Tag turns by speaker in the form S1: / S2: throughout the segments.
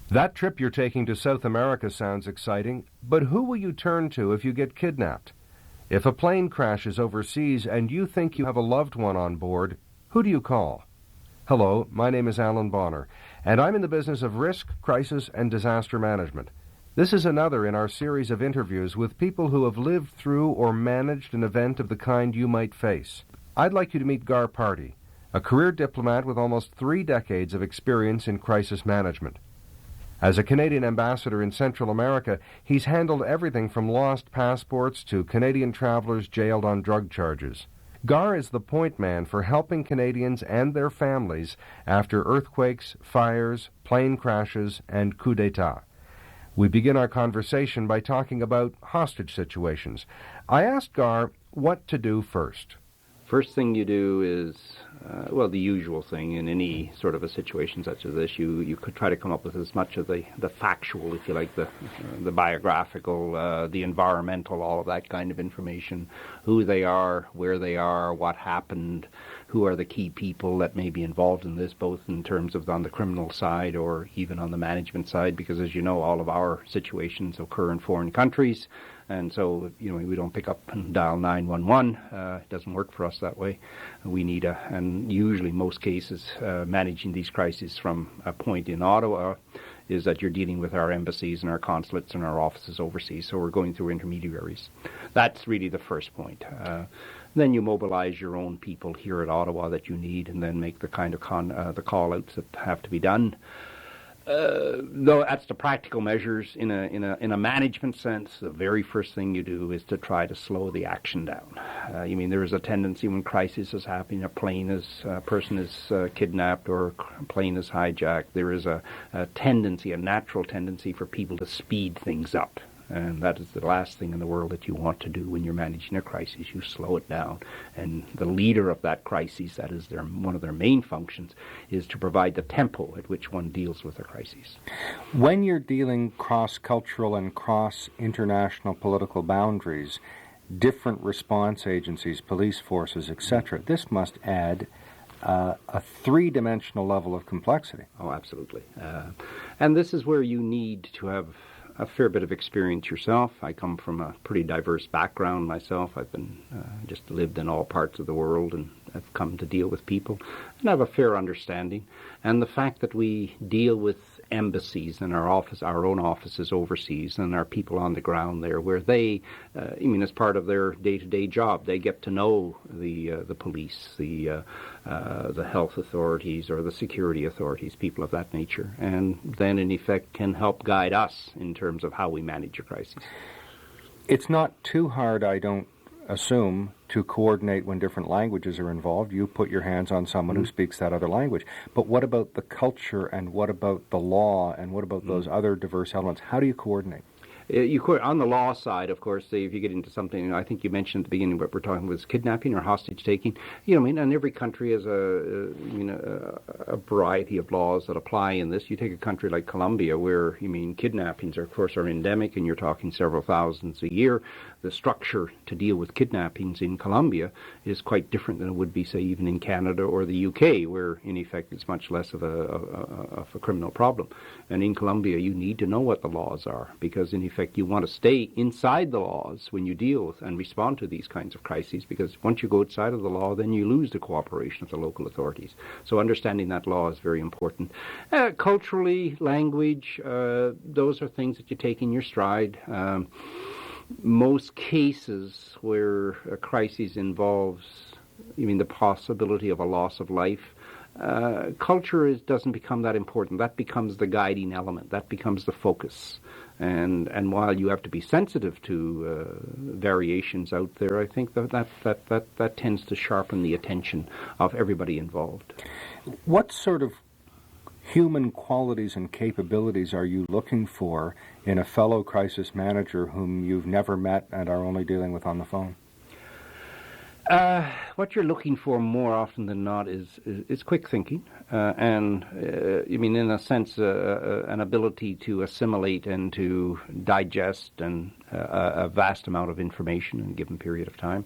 S1: That trip you're taking to South America sounds exciting, but who will you turn to if you get kidnapped? If a plane crashes overseas and you think you have a loved one on board, who do you call? Hello, my name is Allan Bonner, and I'm in the business of risk, crisis, and disaster management. This is another in our series of interviews with people who have lived through or managed an event of the kind you might face. I'd like you to meet Gar Pardy, a career diplomat with almost 3 decades of experience in crisis management. As a Canadian ambassador in Central America, he's handled everything from lost passports to Canadian travelers jailed on drug charges. Gar is the point man for helping Canadians and their families after earthquakes, fires, plane crashes, and coups d'etat. We begin our conversation by talking about hostage situations. I asked Gar what to do first.
S2: First thing you do is, the usual thing in any sort of a situation such as this. You could try to come up with as much of the factual, if you like, the biographical, the environmental, all of that kind of information, who they are, where they are, what happened, who are the key people that may be involved in this, both in terms of on the criminal side or even on the management side, because as you know, all of our situations occur in foreign countries. And so, we don't pick up and dial 911. It doesn't work for us that way. We need and usually most cases, managing these crises from a point in Ottawa is that you're dealing with our embassies and our consulates and our offices overseas. So we're going through intermediaries. That's really the first point. Then you mobilize your own people here at Ottawa that you need, and then make the kind of the call-outs that have to be done. Though that's the practical measures. In a management sense, the very first thing you do is to try to slow the action down. There is a tendency when crisis is happening, a person is kidnapped or a plane is hijacked, there is a natural tendency for people to speed things up. And that is the last thing in the world that you want to do when you're managing a crisis. You slow it down. And the leader of that crisis, that is one of their main functions, is to provide the tempo at which one deals with a crisis.
S3: When you're dealing cross-cultural and cross-international political boundaries, different response agencies, police forces, etc., this must add a three-dimensional level of complexity.
S2: Oh, absolutely. And this is where you need to have a fair bit of experience yourself. I come from a pretty diverse background myself. I've been just lived in all parts of the world, and I've come to deal with people and have a fair understanding. And the fact that we deal with embassies and our own offices overseas, and our people on the ground there, where they, as part of their day-to-day job, they get to know the police, the health authorities or the security authorities, people of that nature, and then in effect can help guide us in terms of how we manage a crisis.
S3: It's not too hard, I don't assume, to coordinate when different languages are involved. You put your hands on someone who speaks that other language. But what about the culture, and what about the law, and what about those other diverse elements? How do you coordinate?
S2: On the law side, of course, if you get into something, I think you mentioned at the beginning what we're talking about is kidnapping or hostage taking. And every country has a variety of laws that apply in this. You take a country like Colombia, where kidnappings, of course, are endemic, and you're talking several thousands a year. The structure to deal with kidnappings in Colombia is quite different than it would be, say, even in Canada or the UK, where in effect it's much less of a criminal problem. And in Colombia, you need to know what the laws are, because in effect you want to stay inside the laws when you deal with and respond to these kinds of crises, because once you go outside of the law, then you lose the cooperation of the local authorities. So understanding that law is very important. Culturally, language, those are things that you take in your stride. Most cases where a crisis involves, the possibility of a loss of life, culture doesn't become that important. That becomes the guiding element. That becomes the focus. And while you have to be sensitive to variations out there, I think that tends to sharpen the attention of everybody involved.
S3: What sort of human qualities and capabilities are you looking for in a fellow crisis manager whom you've never met and are only dealing with on the phone?
S2: What you're looking for more often than not is quick thinking, and in a sense, an ability to assimilate and to digest and a vast amount of information in a given period of time,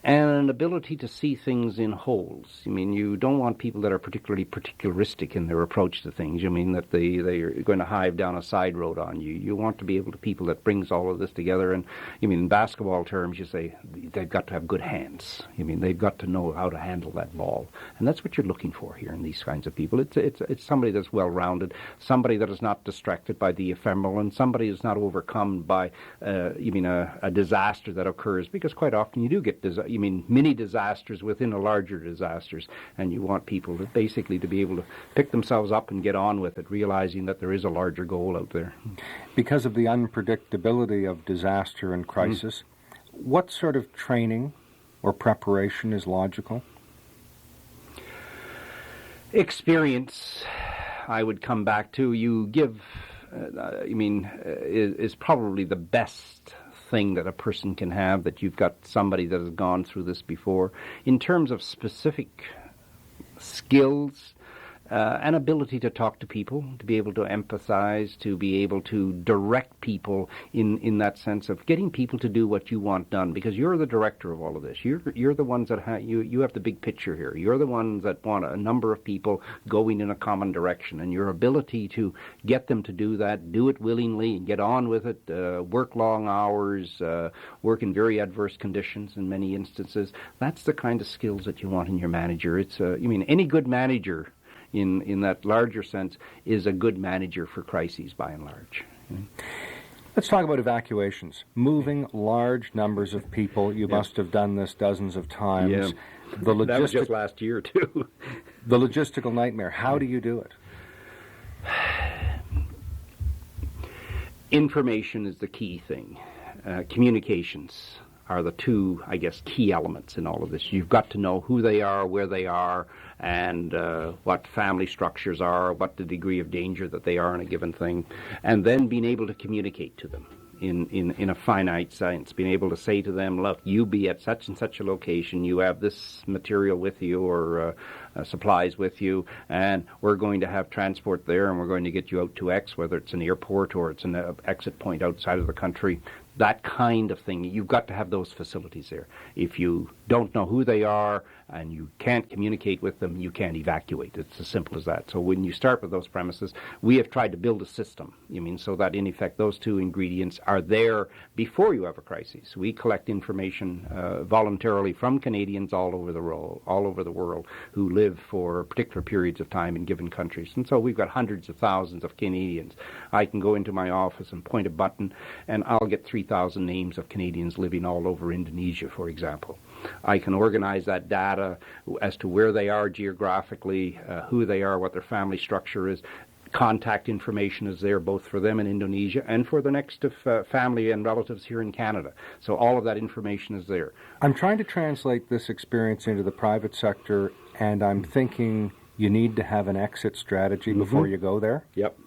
S2: and an ability to see things in wholes. You don't want people that are particularly particularistic in their approach to things. That they are going to hive down a side road on you. You want to be able to people that brings all of this together. And in basketball terms, you say they've got to have good hands. They've got to know how to handle that ball, and that's what you're looking for here in these kinds of people. It's somebody that's well-rounded, somebody that is not distracted by the ephemeral, and somebody who's not overcome by a disaster that occurs, because quite often you do get mini disasters within a larger disasters, and you want people to basically to be able to pick themselves up and get on with it, realizing that there is a larger goal out there.
S3: Because of the unpredictability of disaster and crisis, what sort of training or preparation is logical?
S2: Experience, I would come back to. You give, is probably the best thing that a person can have, that you've got somebody that has gone through this before. In terms of specific skills, an ability to talk to people, to be able to empathize, to be able to direct people in that sense of getting people to do what you want done, because you're the director of all of this. You're the ones that you have the big picture here. You're the ones that want a number of people going in a common direction, and your ability to get them to do that, do it willingly, and get on with it, work long hours, work in very adverse conditions in many instances. That's the kind of skills that you want in your manager. It's any good manager, in that larger sense, is a good manager for crises by and large.
S3: Let's talk about evacuations. Moving large numbers of people. You must have done this dozens of times.
S2: Yeah. That was just last year, too.
S3: The logistical nightmare. How do you do it?
S2: Information is the key thing. Communications are the two, I guess, key elements in all of this. You've got to know who they are, where they are, and what family structures are, what the degree of danger that they are in a given thing, and then being able to communicate to them in a finite sense, being able to say to them, look, you be at such and such a location, you have this material with you or supplies with you, and we're going to have transport there, and we're going to get you out to X, whether it's an airport or it's an exit point outside of the country. That kind of thing. You've got to have those facilities there. If you don't know who they are and you can't communicate with them, you can't evacuate. It's as simple as that. So when you start with those premises, we have tried to build a system, so that in effect those two ingredients are there before you have a crisis. We collect information voluntarily from Canadians all over the world who live for particular periods of time in given countries. And so we've got hundreds of thousands of Canadians. I can go into my office and point a button, and I'll get 3,000 names of Canadians living all over Indonesia, for example. I can organize that data as to where they are geographically, who they are, what their family structure is. Contact information is there both for them in Indonesia and for the next of family and relatives here in Canada. So all of that information is there.
S3: I'm trying to translate this experience into the private sector, and I'm thinking you need to have an exit strategy before you go there.
S2: Yep.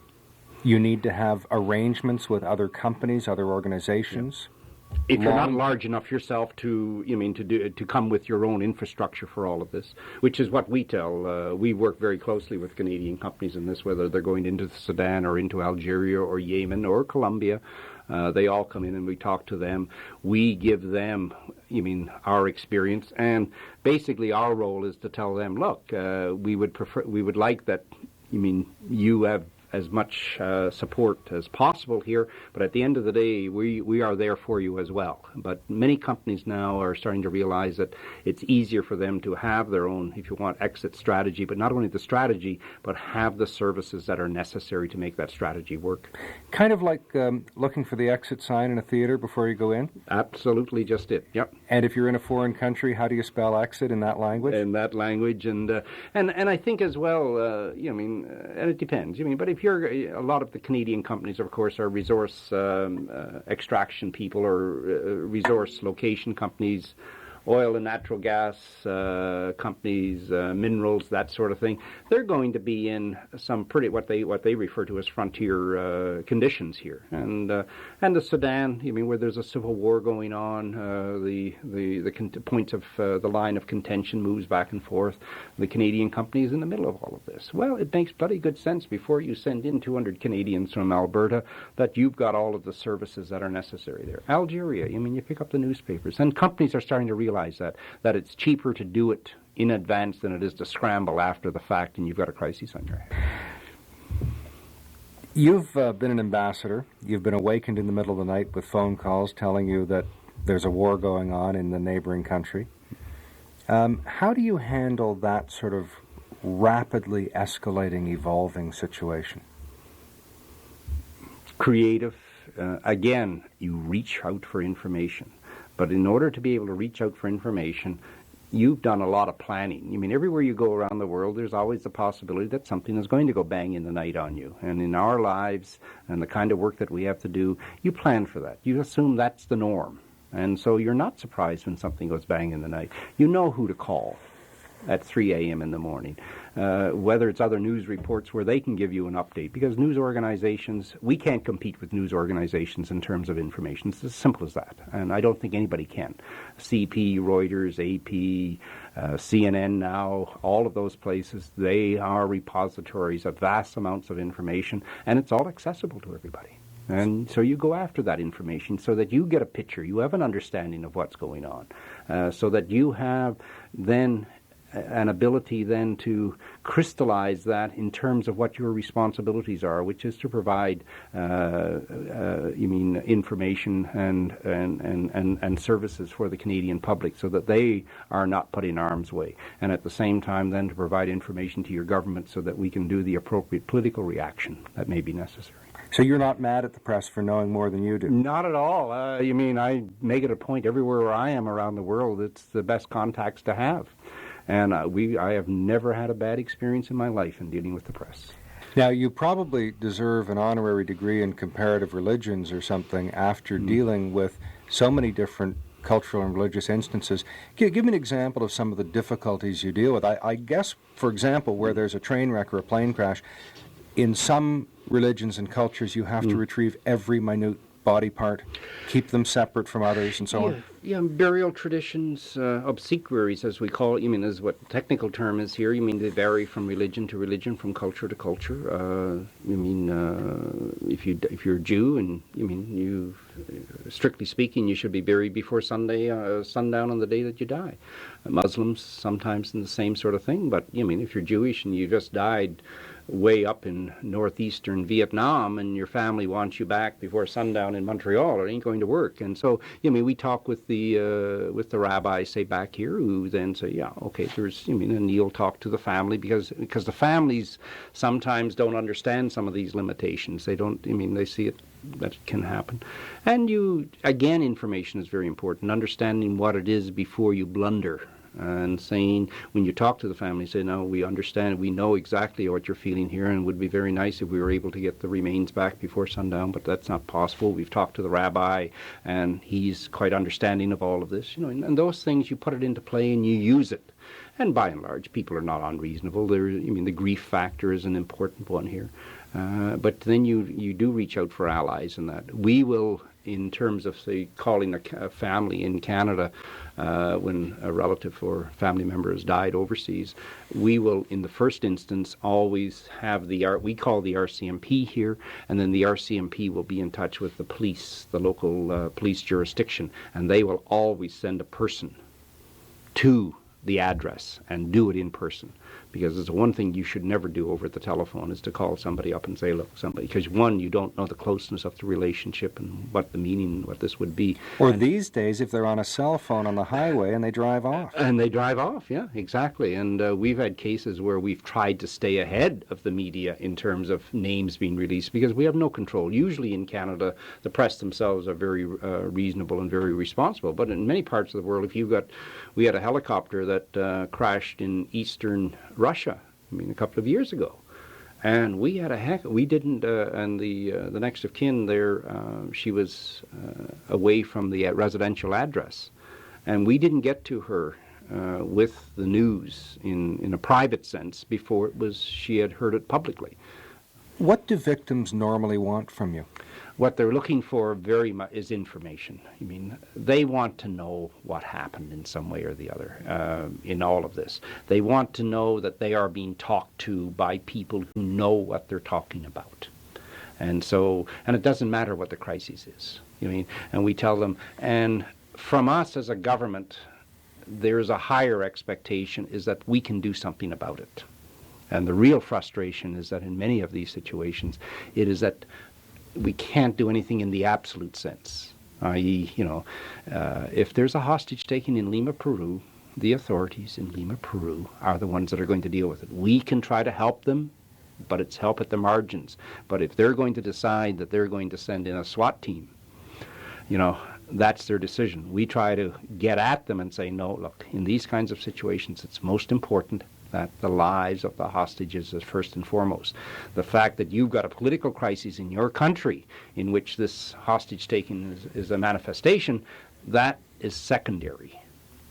S3: You need to have arrangements with other companies, other organizations.
S2: If you're not large enough yourself to come with your own infrastructure for all of this, which is what we tell. We work very closely with Canadian companies in this, whether they're going into Sudan or into Algeria or Yemen or Colombia. They all come in and we talk to them. We give them, our experience, and basically our role is to tell them, look, we would like that. You have as much support as possible here, but at the end of the day, we are there for you as well. But many companies now are starting to realize that it's easier for them to have their own, if you want, exit strategy, but not only the strategy, but have the services that are necessary to make that strategy work.
S3: Kind of like looking for the exit sign in a theater before you go in?
S2: Absolutely just it, yep.
S3: And if you're in a foreign country, how do you spell exit in that language?
S2: In that language, and I think as well, and it depends, but if you're, a lot of the Canadian companies, of course, are resource extraction people or resource location companies, oil and natural gas companies, minerals, that sort of thing, they're going to be in some pretty what they refer to as frontier conditions here. And the Sudan, I mean, where there's a civil war going on, the points of the line of contention moves back and forth. The Canadian company is in the middle of all of this. Well, it makes bloody good sense before you send in 200 Canadians from Alberta that you've got all of the services that are necessary there. Algeria, I mean, you pick up the newspapers, and companies are starting to realize that it's cheaper to do it in advance than it is to scramble after the fact and you've got a crisis on your hands.
S3: You've been an ambassador. You've been awakened in the middle of the night with phone calls telling you that there's a war going on in the neighboring country. How do you handle that sort of rapidly escalating, evolving situation?
S2: Creative. Again, you reach out for information. But in order to be able to reach out for information, you've done a lot of planning. I mean, everywhere you go around the world, there's always the possibility that something is going to go bang in the night on you. And in our lives and the kind of work that we have to do, you plan for that. You assume that's the norm. And so you're not surprised when something goes bang in the night. You know who to call at 3 a.m. in the morning, whether it's other news reports where they can give you an update. Because news organizations, we can't compete with news organizations in terms of information. It's as simple as that. And I don't think anybody can. CP, Reuters, AP, CNN now, all of those places, they are repositories of vast amounts of information, and it's all accessible to everybody. And so you go after that information so that you get a picture, you have an understanding of what's going on, so that you have then an ability then to crystallize that in terms of what your responsibilities are, which is to provide, information and services for the Canadian public so that they are not put in harm's way. And at the same time then to provide information to your government so that we can do the appropriate political reaction that may be necessary.
S3: So you're not mad at the press for knowing more than you do?
S2: Not at all. I make it a point everywhere where I am around the world, it's the best contacts to have. And I have never had a bad experience in my life in dealing with the press.
S3: Now, you probably deserve an honorary degree in comparative religions or something after dealing with so many different cultural and religious instances. Give me an example of some of the difficulties you deal with. I guess, for example, where there's a train wreck or a plane crash, in some religions and cultures you have to retrieve every minute body part, keep them separate from others, and so on?
S2: Yeah, burial traditions, obsequiaries, as we call it, is what the technical term is here. They vary from religion to religion, from culture to culture. If you're a Jew, and you, strictly speaking, you should be buried before sundown on the day that you die. Muslims sometimes in the same sort of thing, but if you're Jewish and you just died way up in northeastern Vietnam and your family wants you back before sundown in Montreal, it ain't going to work. And so, we talk with the rabbi, say, back here, who then say, yeah, okay, and you'll talk to the family because the families sometimes don't understand some of these limitations. They don't, they see it, that it can happen. And information is very important, understanding what it is before you blunder. And saying, when you talk to the family, say, no, we understand, we know exactly what you're feeling here, and it would be very nice if we were able to get the remains back before sundown, but that's not possible. We've talked to the rabbi, and he's quite understanding of all of this. And those things, you put it into play and you use it. And by and large, people are not unreasonable. The grief factor is an important one here. But then you do reach out for allies in that. We will, in terms of, say, calling a family in Canada when a relative or family member has died overseas, we will, in the first instance, always have we call the RCMP here, and then the RCMP will be in touch with the police, the local police jurisdiction, and they will always send a person to the address and do it in person. Because it's the one thing you should never do over the telephone is to call somebody up and say, look, because one, you don't know the closeness of the relationship and what the meaning, what this would be.
S3: Or these days, if they're on a cell phone on the highway and they drive off.
S2: And they drive off, yeah, exactly. And we've had cases where we've tried to stay ahead of the media in terms of names being released because we have no control. Usually in Canada, the press themselves are very reasonable and very responsible. But in many parts of the world, we had a helicopter that crashed in eastern Russia, a couple of years ago. And we had and the next of kin there, she was away from the residential address. And we didn't get to her with the news in a private sense before she had heard it publicly.
S3: What do victims normally want from you?
S2: What they're looking for very much is information. I mean, they want to know what happened in some way or the other in all of this. They want to know that they are being talked to by people who know what they're talking about. And it doesn't matter what the crisis is. And we tell them, and from us as a government, there's a higher expectation is that we can do something about it. And the real frustration is that in many of these situations, it is that we can't do anything in the absolute sense. I.e., if there's a hostage taken in Lima, Peru, the authorities in Lima, Peru are the ones that are going to deal with it. We can try to help them, but it's help at the margins. But if they're going to decide that they're going to send in a SWAT team, that's their decision. We try to get at them and say, no, look, in these kinds of situations, it's most important that the lives of the hostages is first and foremost. The fact that you've got a political crisis in your country in which this hostage taking is a manifestation, that is secondary.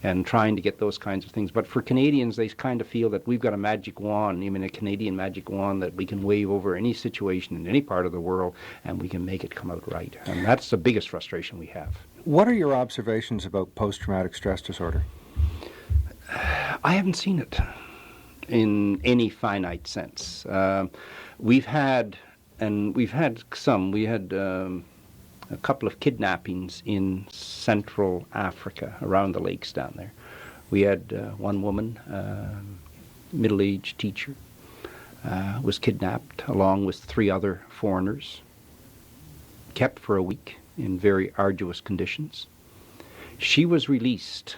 S2: And trying to get those kinds of things. But for Canadians, they kind of feel that we've got a magic wand, a Canadian magic wand that we can wave over any situation in any part of the world and we can make it come out right. And that's the biggest frustration we have.
S3: What are your observations about post-traumatic stress disorder?
S2: I haven't seen it in any finite sense. We had a couple of kidnappings in Central Africa, around the lakes down there. We had one woman, middle-aged teacher, was kidnapped along with 3 other foreigners, kept for a week in very arduous conditions. She was released.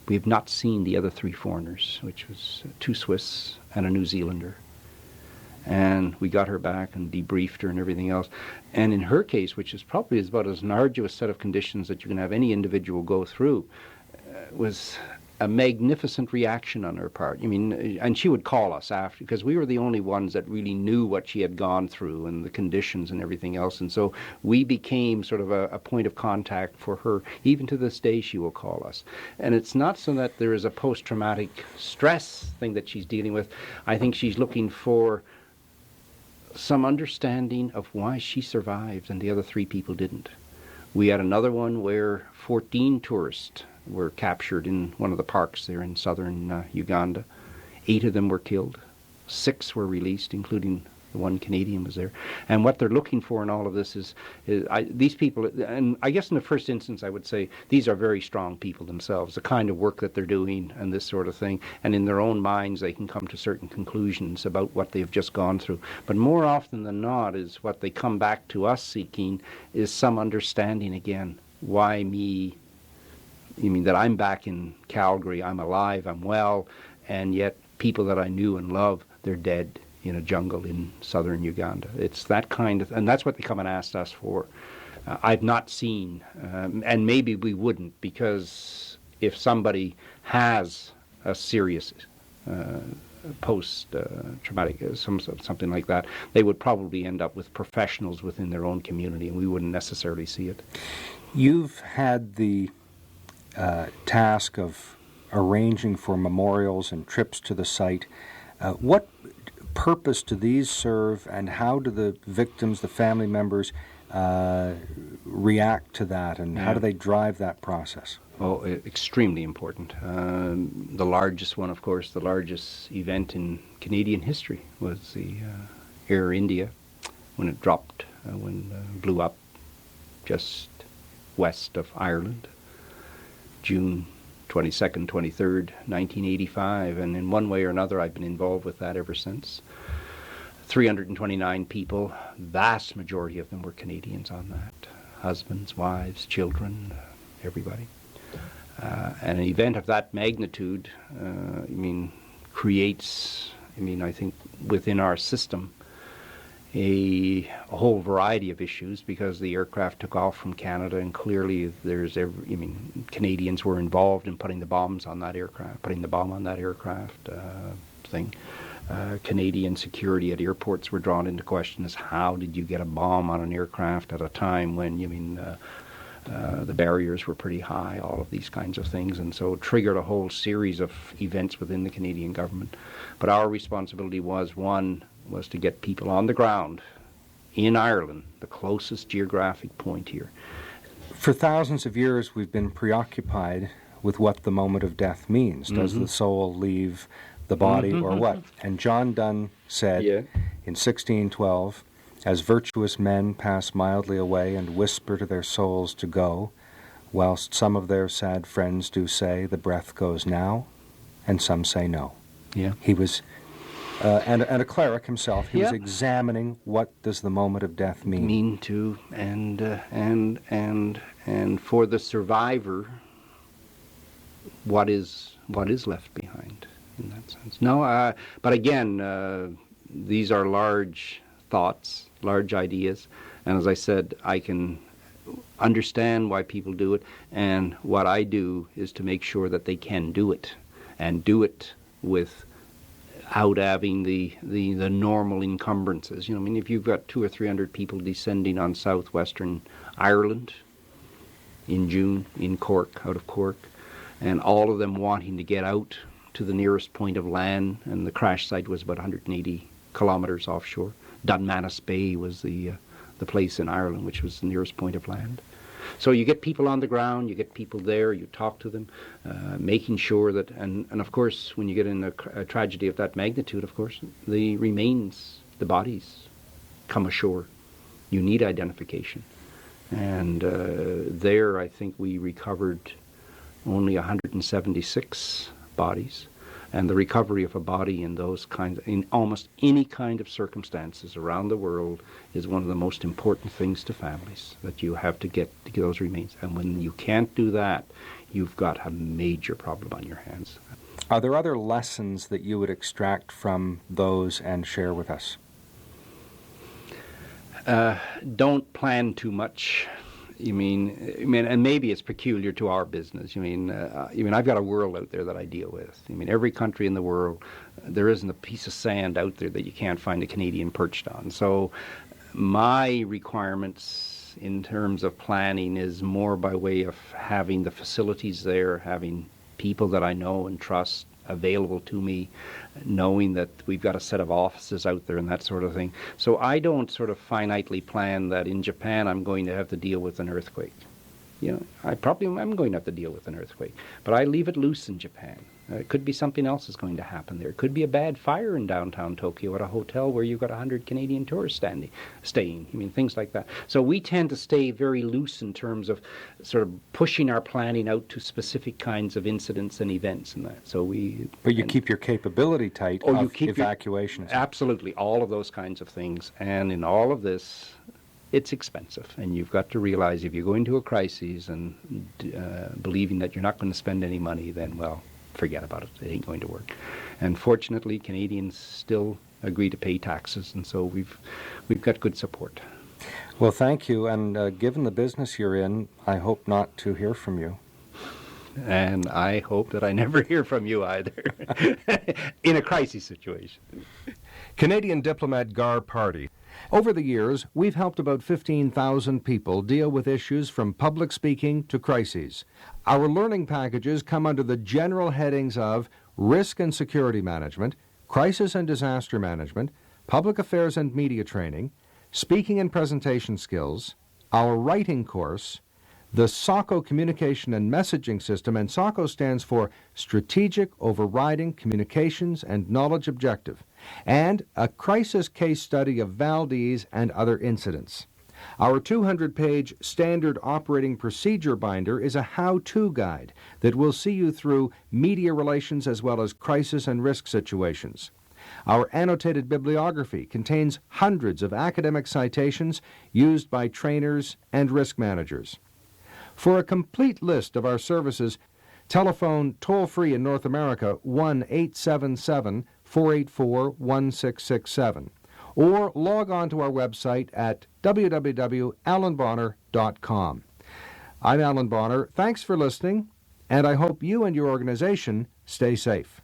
S2: We have not seen the other 3 foreigners, which was 2 Swiss and a New Zealander. And we got her back and debriefed her and everything else. And in her case, which is probably about as an arduous set of conditions that you can have any individual go through, was a magnificent reaction on her part. And she would call us after, because we were the only ones that really knew what she had gone through and the conditions and everything else. And so we became sort of a point of contact for her. Even to this day, she will call us. And it's not so that there is a post-traumatic stress thing that she's dealing with. I think she's looking for some understanding of why she survived and the other 3 people didn't. We had another one where 14 tourists were captured in one of the parks there in southern Uganda. 8 of them were killed. 6 were released, including the one Canadian was there. And what they're looking for in all of this is these people, and I guess in the first instance I would say these are very strong people themselves, the kind of work that they're doing and this sort of thing, and in their own minds they can come to certain conclusions about what they've just gone through. But more often than not is what they come back to us seeking is some understanding again. Why me? That I'm back in Calgary, I'm alive, I'm well, and yet people that I knew and love, they're dead in a jungle in southern Uganda. It's that kind of, and that's what they come and ask us for. I've not seen, and maybe we wouldn't, because if somebody has a serious post-traumatic, something like that, they would probably end up with professionals within their own community, and we wouldn't necessarily see it.
S3: You've had the task of arranging for memorials and trips to the site. What purpose do these serve, and how do the victims, the family members, react to that, and how do they drive that process?
S2: Oh, extremely important. The largest one, of course, the largest event in Canadian history was the Air India when it dropped, blew up just west of Ireland, June 22nd, 23rd, 1985, and in one way or another I've been involved with that ever since. 329 people, vast majority of them were Canadians on that. Husbands, wives, children, everybody. And an event of that magnitude, creates, I think, within our system, a whole variety of issues, because the aircraft took off from Canada, and clearly Canadians were involved in putting the bomb on that aircraft thing. Canadian security at airports were drawn into question as how did you get a bomb on an aircraft at a time when The barriers were pretty high, all of these kinds of things, and so it triggered a whole series of events within the Canadian government. But our responsibility was to get people on the ground in Ireland, the closest geographic point here.
S3: For thousands of years, we've been preoccupied with what the moment of death means. Does the soul leave the body or what? And John Donne said in 1612, as virtuous men pass mildly away and whisper to their souls to go, whilst some of their sad friends do say the breath goes now, and some say no.
S2: Yeah.
S3: He was, and a cleric himself, he was examining what does the moment of death mean.
S2: And for the survivor, what is left behind in that sense? No, but again, these are large thoughts, large ideas, and as I said, I can understand why people do it, and what I do is to make sure that they can do it, and do it without having the normal encumbrances. I mean, if you've got 200 or 300 people descending on southwestern Ireland in June in Cork, out of Cork, and all of them wanting to get out to the nearest point of land, and the crash site was about 180 kilometers offshore. Dunmanus Bay was the place in Ireland which was the nearest point of land. So you get people on the ground, you get people there, you talk to them, making sure that, and of course when you get in a tragedy of that magnitude, of course, the remains, the bodies come ashore. You need identification. And there I think we recovered only 176 bodies. And the recovery of a body in those kinds, in almost any kind of circumstances around the world, is one of the most important things to families, that you have to get those remains. And when you can't do that, you've got a major problem on your hands.
S3: Are there other lessons that you would extract from those and share with us?
S2: Don't plan too much. And maybe it's peculiar to our business. I've got a world out there that I deal with. Every country in the world, there isn't a piece of sand out there that you can't find a Canadian perched on. So my requirements in terms of planning is more by way of having the facilities there, having people that I know and trust available to me, knowing that we've got a set of offices out there and that sort of thing. So I don't sort of finitely plan that in Japan I'm going to have to deal with an earthquake. I probably am going to have to deal with an earthquake, but I leave it loose in Japan. It could be something else is going to happen there. It could be a bad fire in downtown Tokyo at a hotel where you've got 100 Canadian tourists staying. Things like that. So we tend to stay very loose in terms of sort of pushing our planning out to specific kinds of incidents and events and that.
S3: But you keep your capability tight of evacuations.
S2: Absolutely, all of those kinds of things. And in all of this, it's expensive, and you've got to realize if you go into a crisis and believing that you're not going to spend any money, then, well, forget about it. It ain't going to work. And fortunately, Canadians still agree to pay taxes, and so we've got good support.
S3: Well, thank you, and given the business you're in, I hope not to hear from you.
S2: And I hope that I never hear from you either, in a crisis situation.
S1: Canadian diplomat Gar Pardy. Over the years, we've helped about 15,000 people deal with issues from public speaking to crises. Our learning packages come under the general headings of risk and security management, crisis and disaster management, public affairs and media training, speaking and presentation skills, our writing course, the SACO communication and messaging system, and SACO stands for Strategic Overriding Communications and Knowledge Objective, and a crisis case study of Valdez and other incidents. Our 200-page standard operating procedure binder is a how-to guide that will see you through media relations as well as crisis and risk situations. Our annotated bibliography contains hundreds of academic citations used by trainers and risk managers. For a complete list of our services, telephone toll-free in North America 1-877-484-1667, or log on to our website at www.allanbonner.com. I'm Allan Bonner. Thanks for listening, and I hope you and your organization stay safe.